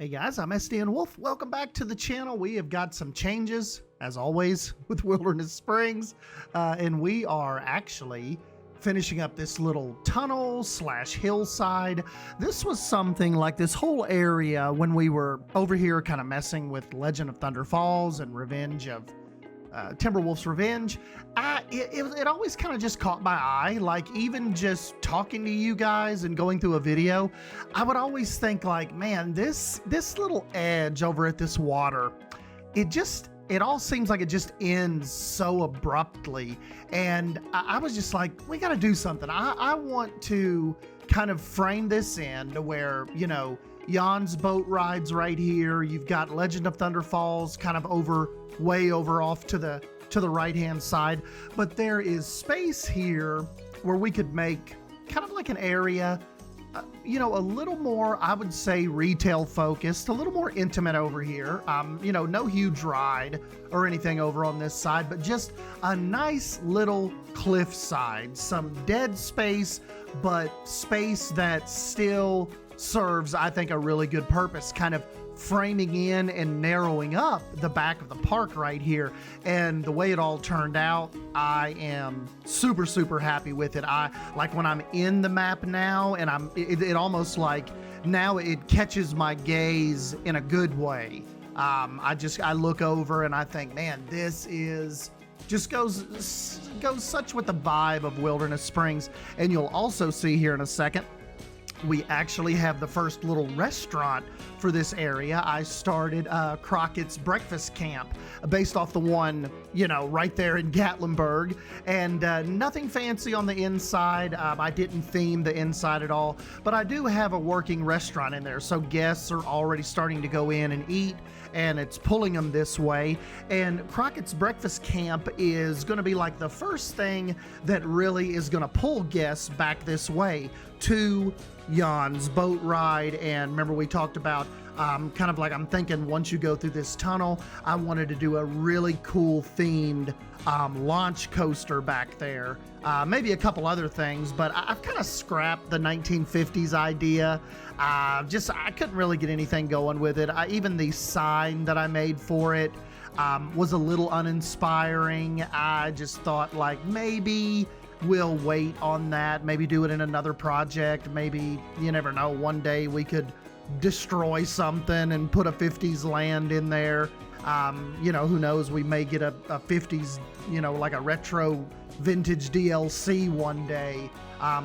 Hey guys, I'm SD and Wolf. Welcome back to the channel. We have got some changes, as always, with Wilderness Springs, and we are actually finishing up this little tunnel slash hillside. This was something like this whole area when we were over here kind of messing with Legend of Thunder Falls and Revenge of Timberwolf's Revenge. It always kind of just caught my eye. Like, even just talking to you guys and going through a video, I would always think like, man, this little edge over at this water, it all seems like it just ends so abruptly. And I was just like, we got to do something. I want to kind of frame this in to where, you know, Jan's boat rides right here. You've got Legend of Thunder Falls kind of way over off to the right hand side, but there is space here where we could make kind of like an area, you know, a little more, I would say, retail focused, a little more intimate over here. You know, no huge ride or anything over on this side, but just a nice little cliff side, some dead space, but space that still serves, I think, a really good purpose, kind of framing in and narrowing up the back of the park right here. And the way it all turned out, I am super happy with it. I like when I'm in the map now, and it almost like now it catches my gaze in a good way. I look over and I think, man, this is just goes such with the vibe of Wilderness Springs. And you'll also see here in a second, we actually have the first little restaurant for this area. I started Crockett's Breakfast Camp based off the one, you know, right there in Gatlinburg, and nothing fancy on the inside. I didn't theme the inside at all, but I do have a working restaurant in there, so guests are already starting to go in and eat, and it's pulling them this way. And Crockett's Breakfast Camp is going to be like the first thing that really is going to pull guests back this way to Jan's boat ride. And remember, we talked about kind of like, I'm thinking once you go through this tunnel, I wanted to do a really cool themed launch coaster back there. Maybe a couple other things, but I've kind of scrapped the 1950s idea. I couldn't really get anything going with it. Even the sign that I made for it was a little uninspiring. I just thought, like, maybe we'll wait on that, maybe do it in another project. Maybe, you never know, one day we could destroy something and put a 50s land in there. You know, who knows, we may get a 50s, you know, like a retro vintage DLC one day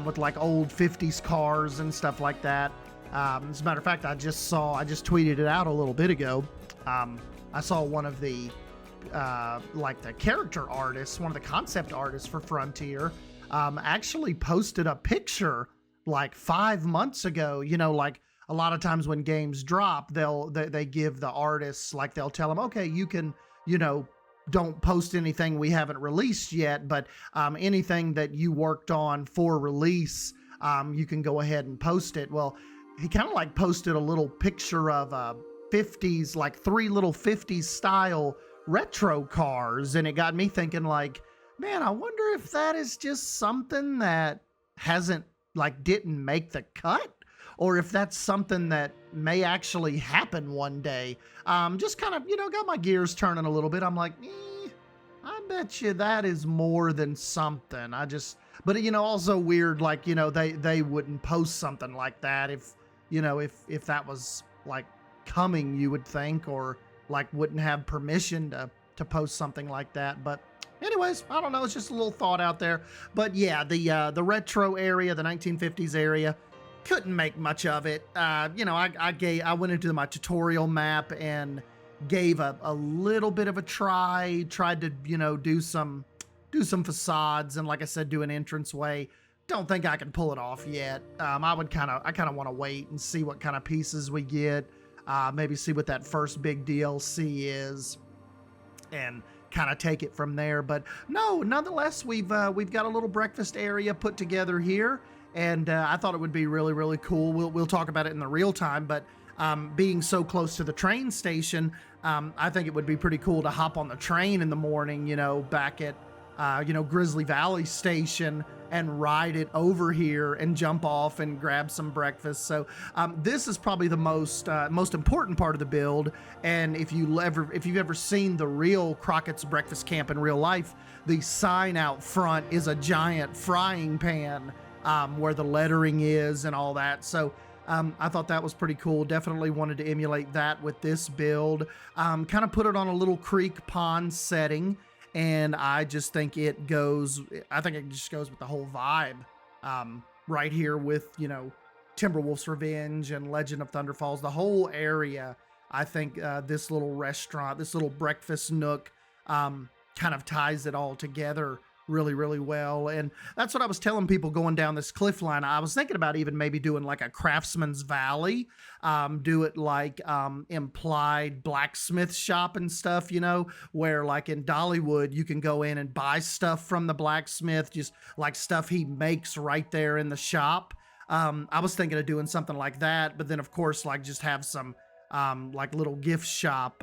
with like old 50s cars and stuff like that. As a matter of fact, I just tweeted it out a little bit ago. I saw one of the like the character artists, one of the concept artists for Frontier, actually posted a picture like 5 months ago. You know, like a lot of times when games drop, they give the artists, like, they'll tell them, okay, you can, you know, don't post anything we haven't released yet, but anything that you worked on for release, you can go ahead and post it. Well, he kind of like posted a little picture of 50s, like 3 little 50s style retro cars, and it got me thinking, like, man, I wonder if that is just something that didn't make the cut, or if that's something that may actually happen one day. Just kind of, you know, got my gears turning a little bit. I'm like, I bet you that is more than something. But, you know, also weird, like, you know, they wouldn't post something like that if, you know, if that was like coming, you would think, or like wouldn't have permission to post something like that. But anyways, I don't know, it's just a little thought out there. But yeah, the retro area, the 1950s area, couldn't make much of it. You know, I went into my tutorial map and gave a little bit of a tried to, you know, do some facades, and like I said, do an entranceway. Don't think I can pull it off yet. I kind of want to wait and see what kind of pieces we get. Maybe see what that first big DLC is, and kind of take it from there. But no, nonetheless, we've got a little breakfast area put together here, and I thought it would be really cool. We'll talk about it in the real time, but being so close to the train station, I think it would be pretty cool to hop on the train in the morning, you know, back at Grizzly Valley Station and ride it over here and jump off and grab some breakfast. So this is probably the most important part of the build. And if you've ever seen the real Crockett's Breakfast Camp in real life, the sign out front is a giant frying pan where the lettering is and all that. So I thought that was pretty cool. Definitely wanted to emulate that with this build. Kind of put it on a little creek pond setting. And I just think it just goes with the whole vibe right here with, Timberwolf's Revenge and Legend of Thunder Falls, the whole area. I think this little restaurant, this little breakfast nook kind of ties it all together really, really well. And that's what I was telling people going down this cliff line. I was thinking about even maybe doing like a Craftsman's Valley, do it like implied blacksmith shop and stuff, where like in Dollywood, you can go in and buy stuff from the blacksmith, just like stuff he makes right there in the shop. I was thinking of doing something like that, but then of course, like just have some like little gift shop,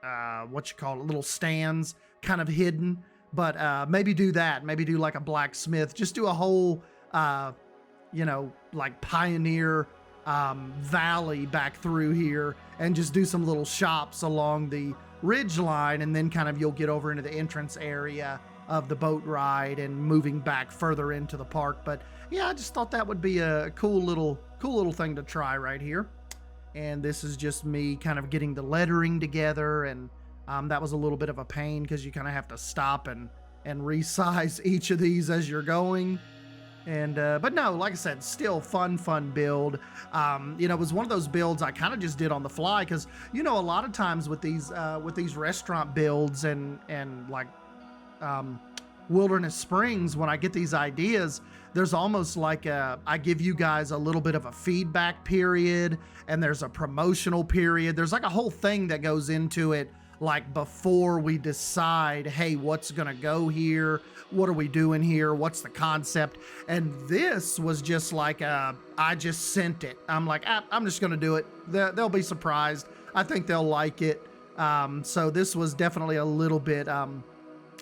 little stands kind of hidden. But maybe do that. Maybe do like a blacksmith. Just do a whole, like pioneer valley back through here, and just do some little shops along the ridge line, and then kind of you'll get over into the entrance area of the boat ride and moving back further into the park. But yeah, I just thought that would be a cool little thing to try right here. And this is just me kind of getting the lettering together, and that was a little bit of a pain because you kind of have to stop and resize each of these as you're going. And but no, like I said, still fun build. It was one of those builds I kind of just did on the fly because a lot of times with these restaurant builds and like Wilderness Springs, when I get these ideas, there's almost like I give you guys a little bit of a feedback period, and there's a promotional period. There's like a whole thing that goes into it, like before we decide, hey, what's gonna go here? What are we doing here? What's the concept? And this was just like, I just sent it. I'm like, I'm just gonna do it. They'll be surprised. I think they'll like it. So this was definitely a little bit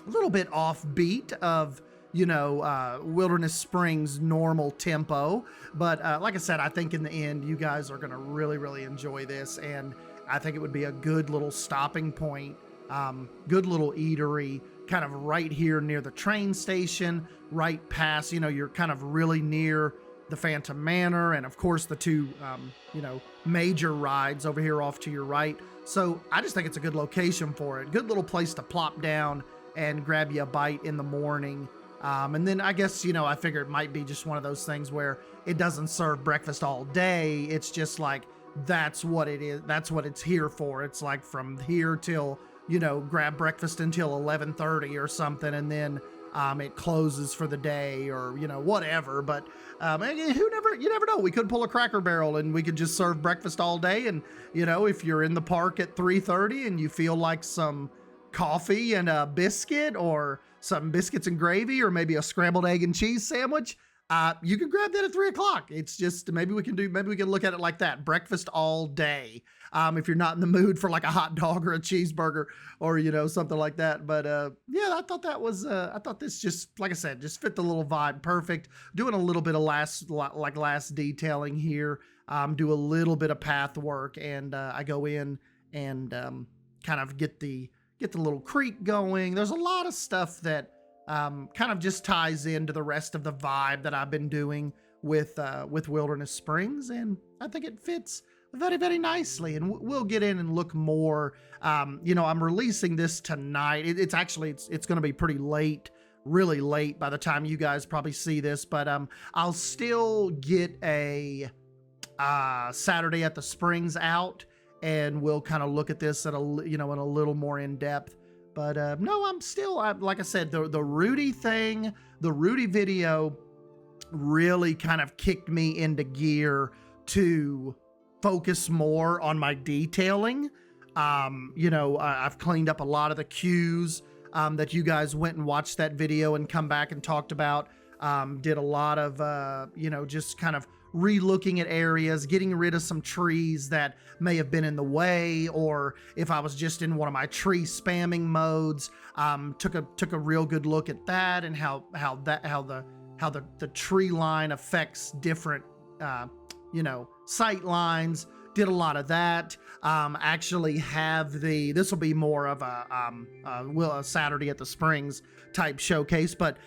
offbeat of, Wilderness Springs normal tempo. But like I said, I think in the end, you guys are gonna really, really enjoy this. And I think it would be a good little stopping point, good little eatery, kind of right here near the train station, right past, you're kind of really near the Phantom Manor, and of course the two, major rides over here off to your right. So I just think it's a good location for it. Good little place to plop down and grab you a bite in the morning. And then I guess, I figure it might be just one of those things where it doesn't serve breakfast all day. It's just like, that's what it is. That's what it's here for. It's like from here till, grab breakfast until 11:30 or something. And then it closes for the day or, whatever. But you never know. We could pull a Cracker Barrel and we could just serve breakfast all day. And, if you're in the park at 3:30 and you feel like some coffee and a biscuit or some biscuits and gravy or maybe a scrambled egg and cheese sandwich, you can grab that at 3 o'clock. It's just, maybe we can look at it like that. Breakfast all day. If you're not in the mood for like a hot dog or a cheeseburger or, something like that. But, yeah, I thought this just, like I said, just fit the little vibe perfect. Doing a little bit of last detailing here. Do a little bit of path work, and, I go in and, kind of get the little creek going. There's a lot of stuff that, kind of just ties into the rest of the vibe that I've been doing with Wilderness Springs, and I think it fits very, very nicely. And we'll get in and look more. I'm releasing this tonight. It's going to be pretty late, really late by the time you guys probably see this, but I'll still get a Saturday at the Springs out, and we'll kind of look at this at in a little more in depth. But no, I'm still, like I said, the Rudy thing, the Rudy video really kind of kicked me into gear to focus more on my detailing. I've cleaned up a lot of the cues that you guys went and watched that video and come back and talked about. Did a lot of, just kind of re-looking at areas, getting rid of some trees that may have been in the way, or if I was just in one of my tree spamming modes, took a real good look at that and how the tree line affects different sight lines. Did a lot of that. Actually have this will be more of a Saturday at the Springs type showcase, but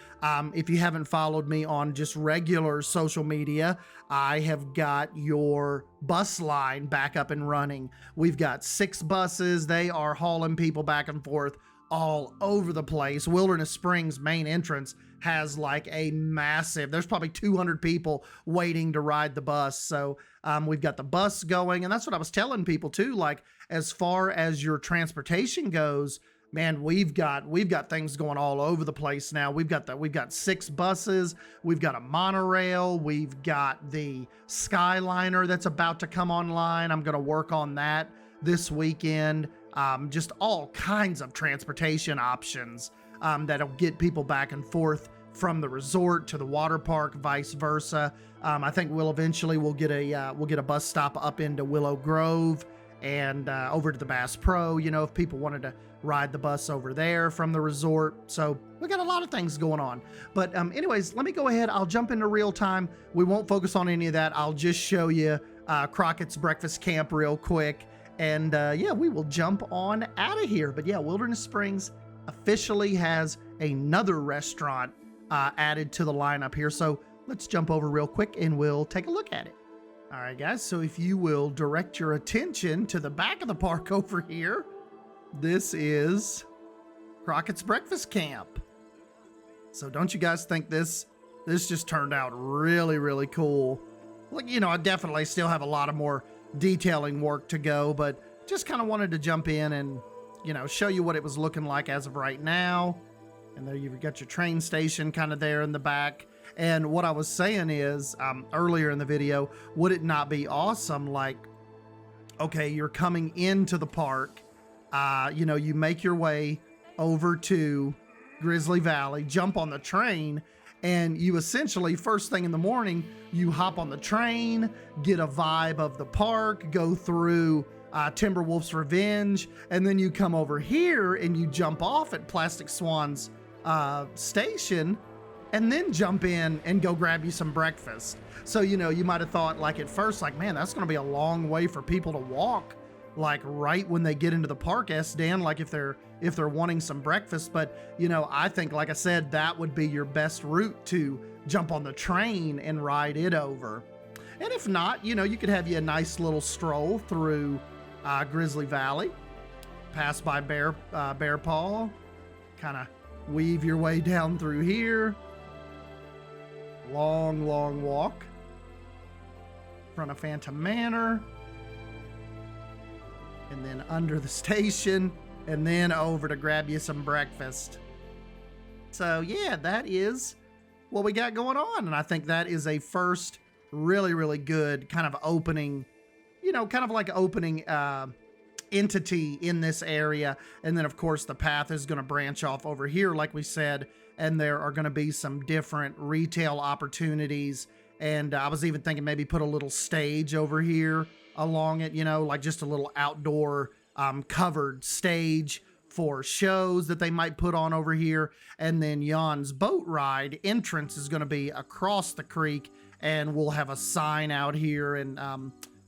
if you haven't followed me on just regular social media, I have got your bus line back up and running. We've got 6 buses. They are hauling people back and forth all over the place. Wilderness Springs main entrance has like a massive, there's probably 200 people waiting to ride the bus. So we've got the bus going, and that's what I was telling people too. Like, as far as your transportation goes, man, we've got things going all over the place now. We've got 6 buses, we've got a monorail, we've got the Skyliner that's about to come online. I'm gonna work on that this weekend. Just all kinds of transportation options that'll get people back and forth from the resort to the water park, vice versa. I think we'll get a bus stop up into Willow Grove and over to the Bass Pro, if people wanted to ride the bus over there from the resort. So we got a lot of things going on. But anyways, let me go ahead. I'll jump into real time. We won't focus on any of that. I'll just show you Crockett's breakfast camp real quick. And we will jump on out of here. But yeah, Wilderness Springs officially has another restaurant added to the lineup here. So let's jump over real quick and we'll take a look at it. All right, guys. So if you will direct your attention to the back of the park over here, this is Crockett's breakfast camp. So don't you guys think this just turned out really, really cool? Like, I definitely still have a lot of more detailing work to go, but just kind of wanted to jump in and show you what it was looking like as of right now. And there you've got your train station kind of there in the back. And what I was saying is earlier in the video, would it not be awesome, like, okay, you're coming into the park, you make your way over to Grizzly Valley, jump on the train, and you essentially, first thing in the morning, you hop on the train, get a vibe of the park, go through Timberwolf's Revenge, and then you come over here and you jump off at Plastic Swan's station, and then jump in and go grab you some breakfast. So, you might have thought, like, at first, like, man, that's going to be a long way for people to walk, like, right when they get into the park, Dan, like, if they're wanting some breakfast. But, I think, like I said, that would be your best route, to jump on the train and ride it over. And if not, you could have you a nice little stroll through Grizzly Valley, pass by Bear Paw, kind of weave your way down through here. Long walk in front of Phantom Manor, and then under the station, and then over to grab you some breakfast. So yeah, that is what we got going on, and I think that is a first really, really good kind of opening, kind of like opening entity in this area. And then of course the path is going to branch off over here, like we said, and there are going to be some different retail opportunities. And I was even thinking maybe put a little stage over here along it, like just a little outdoor covered stage for shows that they might put on over here. And then Jan's boat ride entrance is going to be across the creek, and we'll have a sign out here, and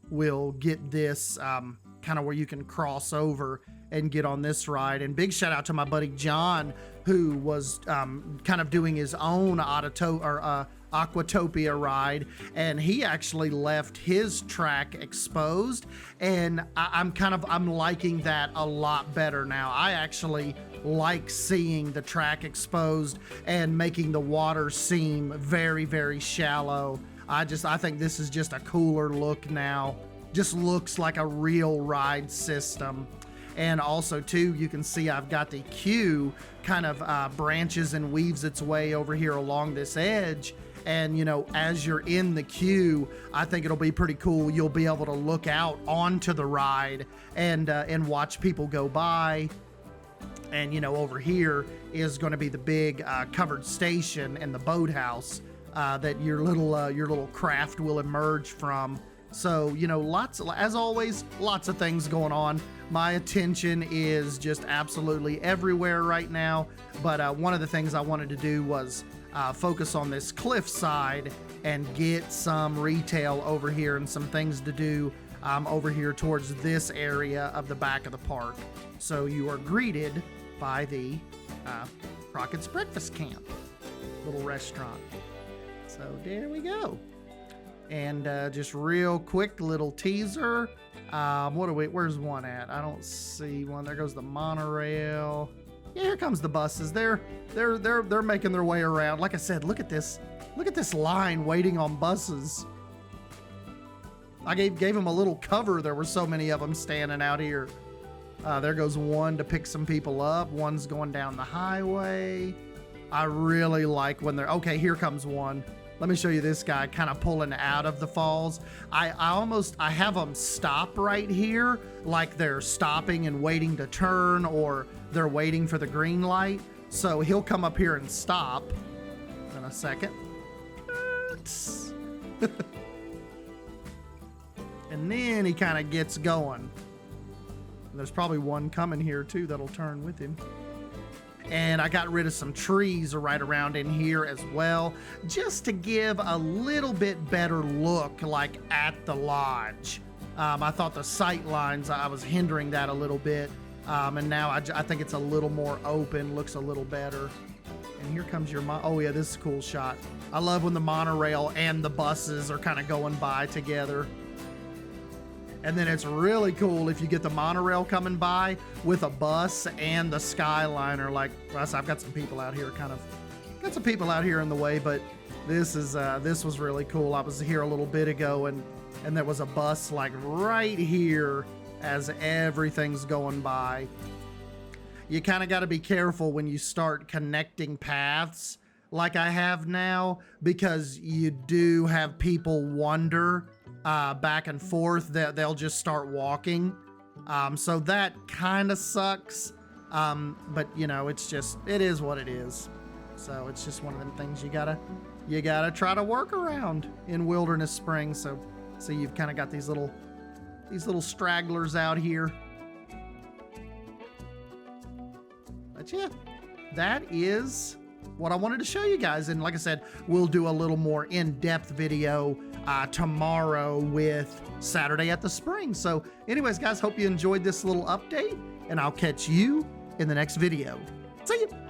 we'll get this kind of where you can cross over and get on this ride. And big shout out to my buddy John, who was kind of doing his own Aquatopia ride, and he actually left his track exposed, and I'm liking that a lot better now. I actually like seeing the track exposed and making the water seem very, very shallow. I think this is just a cooler look now. Just looks like a real ride system. And also too, you can see I've got the queue kind of branches and weaves its way over here along this edge. And as you're in the queue, I think it'll be pretty cool. You'll be able to look out onto the ride and watch people go by. And over here is going to be the big covered station and the boathouse that your little craft will emerge from. So, you know, as always, lots of things going on. My attention is just absolutely everywhere right now. But one of the things I wanted to do was focus on this cliff side and get some retail over here and some things to do over here towards this area of the back of the park. So you are greeted by the Crockett's Breakfast Camp, little restaurant. So there we go. And just real quick little teaser. Where's one at? I don't see one. There goes the monorail. Yeah, here comes the buses. They're making their way around. Like I said, look at this. Look at this line waiting on buses. I gave them a little cover. There were so many of them standing out here. There goes one to pick some people up. One's going down the highway. I really like when they're, okay, here comes one. Let me show you this guy kind of pulling out of the falls. I have them stop right here, like they're stopping and waiting to turn, or they're waiting for the green light. So he'll come up here and stop in a second. And then he kind of gets going. There's probably one coming here too that'll turn with him. And I got rid of some trees right around in here as well, just to give a little bit better look like at the lodge. I thought the sight lines, I was hindering that a little bit. And now I think it's a little more open, looks a little better. And here comes your, oh yeah, this is a cool shot. I love when the monorail and the buses are kind of going by together. And then it's really cool if you get the monorail coming by with a bus and the Skyliner. Like, I've got some people out here got some people out here in the way, but this was really cool. I was here a little bit ago and there was a bus like right here as everything's going by. You kind of got to be careful when you start connecting paths like I have now, because you do have people wander back and forth. They'll just start walking. So that kind of sucks. But you know, it is what it is. So it's just one of them things you gotta try to work around in Wilderness Springs. So you've kind of got these little stragglers out here. But yeah, that is what I wanted to show you guys. And like I said, we'll do a little more in-depth video tomorrow with Saturday at the Spring. So anyways, guys, hope you enjoyed this little update, and I'll catch you in the next video. See you.